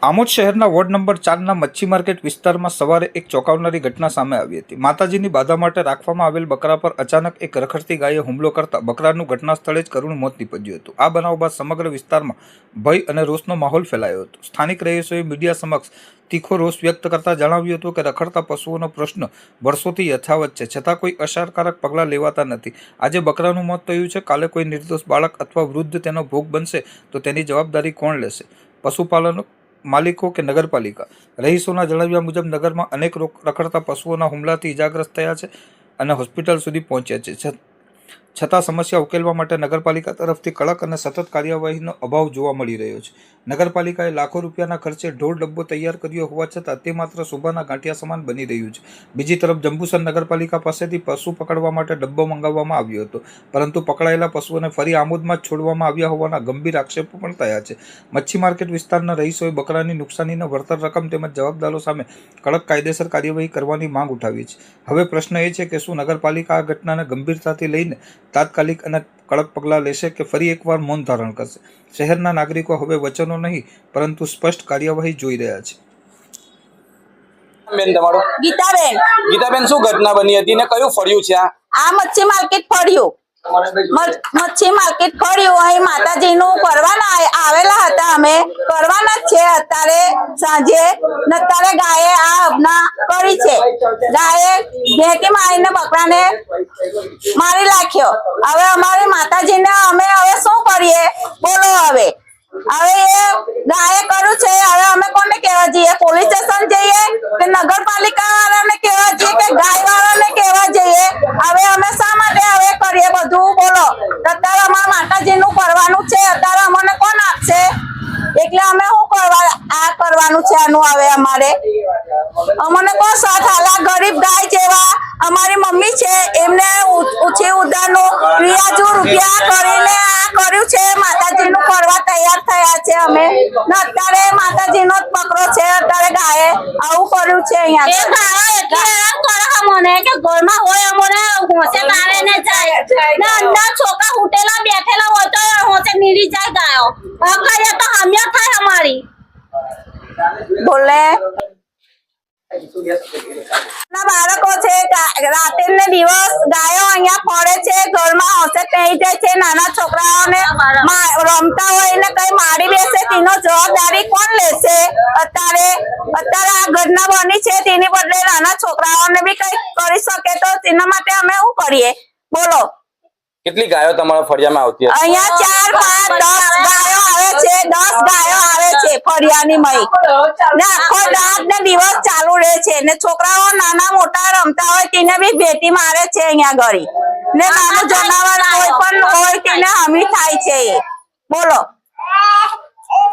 આમોદ શહેરના ward number 4ના મચ્છી market વિસ્તારમાં સવારે એક ચોંકાવનારી ઘટના સામે આવી હતી। માતાજીની બાધા માટે રાખવામાં આવેલ બકરા પર અચાનક એક રખડતી ગાયે હુમલો કરતા બકરાનું ઘટના સ્થળે જ કરુણ મોત નીપજ્યું હતું। આ બનાવ બાદ સમગ્ર વિસ્તારમાં ભય અને રોષનો માહોલ ફેલાયો હતો। સ્થાનિક રહીશોએ મીડિયા સમક્ષ તીખો રોષ વ્યક્ત કરતા જણાવ્યું હતું કે રખડતા પશુઓનો પ્રશ્ન વર્ષોથી યથાવત છે, છતાં કોઈ અસરકારક પગલાં લેવાતા નથી। આજે બકરાનું મોત થયું છે, કાલે કોઈ નિર્દોષ બાળક અથવા વૃદ્ધ તેનો ભોગ બનશે તો તેની જવાબદારી કોણ લેશે? પશુપાલનો, માલિકો કે નગરપાલિકા? રહીશોના જણાવ્યા મુજબ નગરમાં અનેક રખડતા પશુઓના હુમલાથી ઇજાગ્રસ્ત થયા છે અને હોસ્પિટલ સુધી પહોંચ્યા છે, છતાં સમસ્યા ઉકેલવા માટે નગરપાલિકા તરફથી કડક અને સતત કાર્યવાહીનો અભાવ જોવા મળી રહ્યો છે। નગરપાલિકાએ લાખો રૂપિયાના ખર્ચે ઢોર ડબ્બો તૈયાર કર્યો હોવા છતાં તે માત્ર શોભાના ગાંઠિયા સમાન બની રહ્યું છે। બીજી તરફ જંબુસર નગરપાલિકા પાસેથી પશુ પકડવા માટે ડબ્બો મંગાવવામાં આવ્યો હતો, પરંતુ પકડાયેલા પશુઓને ફરી આમોદમાં જ છોડવામાં આવ્યા હોવાના ગંભીર આક્ષેપો પણ થયા છે। મચ્છી માર્કેટ વિસ્તારના રહીશોએ બકરાની નુકસાનીના વળતર રકમ તેમજ જવાબદારો સામે કડક કાયદેસર કાર્યવાહી કરવાની માંગ ઉઠાવી છે। હવે પ્રશ્ન એ છે કે શું નગરપાલિકા આ ઘટનાને ગંભીરતાથી લઈને તાત્કાલિક અને કડક પગલાં લેશે કે ફરી એકવાર મૌન ધારણ કરશે? શહેરના નાગરિકો હવે વચનો નહીં પરંતુ સ્પષ્ટ કાર્યવાહી જોઈ રહ્યા છે। બેન તમારું? ગીતાબેન। ગીતાબેન, શું ઘટના બની હતી ને કયું ફળ્યું છે આ મચ્છી માર્કેટ ફળ્યું, મચ્છી માર્કેટ ફળ્યું। અહીં માતાજીનું કરવાના આવેલા હતા, અમે કરવાના જ છે અત્યારે સાંજે। અત્યારે ગાયે આ અબના કરી છે, ગાયે ભેંકી મારીને બકરાને મારી નાખ્યો। હવે અમારી માતાજીને અમે હવે શું કરીએ બોલો? હવે એ ગાયે કર્યું છે, હવે અમે કોને કહેવા જઈએ? પોલીસ સ્ટેશન જઈએ કે નગરપાલિકા વાળાને કહેવા જઈએ કે ગાય વાળાને કહેવા જઈએ? હવે અમે શા માટે હવે કરીએ બધું બોલો? અત્યારે અમારા માતાજીનું કરવાનું છે, અત્યારે અમને કોણ આપશે? એટલે અમે શું કરવા આ કરવાનું છે આનું? હવે અમારે અમને કોણ સાથ હાલા? ગરીબ ગાય જેવા અમારી મમ્મી છે, એમને ઉછી ઉધારનું વ્યાજુ રૂપિયા કરીને આ કર્યું છે, માતાજીનું કરવા તૈયાર થયા છે અમે ને અત્યારે માતાજીનો જ પકડો છે। અત્યારે ગાયે આવું કર્યું છે અહીંયા મને કે ઘરમાં હોય અમને હોશે તારે ને જાય ને અંદર છોકરા ઉઠેલા બેઠેલા હોય તો હોશે નીરી જાય ગાયો અકરે તો હમિયા થાય અમારી બોલે ના બાળકો છે, રાતે ને દિવસ ગાયો અહીંયા ફરે છે, ઘરમાં હોશે થઈ જાય છે। નાના છોકરાઓને રમતા હોય ને કઈ મારી બેસે તેનો જવાબદારી કોણ લેશે? અત્યારે આ ઘટના બની છે, તેની બદલે નાના છોકરાઓને બી કઈ કરી શકે તો તેના માટે અમે શું કરીએ બોલો? કેટલી ગાયો તમારા ફળિયામાં આવતી હતી? અહીંયા 4, 5, 10 ગાયો આવે છે, 10 ગાયો આવે છે ફળિયાની મય ને આખો રાત ને દિવસ ચાલુ રહે છે ને છોકરાઓ નાના મોટા રમતા હોય તેને બી ભેટી મારે છે અહીંયા ગળી ને નાનું જનાવર કોઈ પણ હોય તેને હમી થાય છે બોલો?